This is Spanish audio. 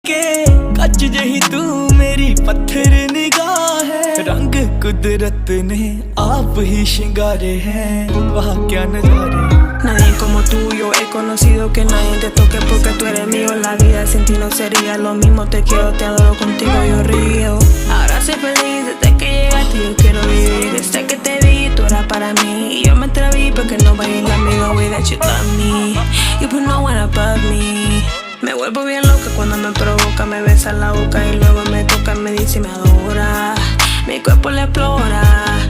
के कच जही तू मेरी पत्थर निगाह है। रंग कुदरत ने आप ही श्रृंगारे हैं, वाह क्या नजारे। Nadie como tú, yo he conocido que nadie te toque porque tú eres mío. La vida sin ti no sería lo mismo. Te quiero, te adoro, contigo yo río. Ahora soy feliz desde que llegaste, yo quiero vivir. Desde que te vi, tú eras para mí. Y yo me atreví porque nobody love me the way that you love me. You put no one above me. Me vuelvo bien loca cuando me provoca, me besa en la boca y luego me toca, me dice y me adora. Mi cuerpo le explora.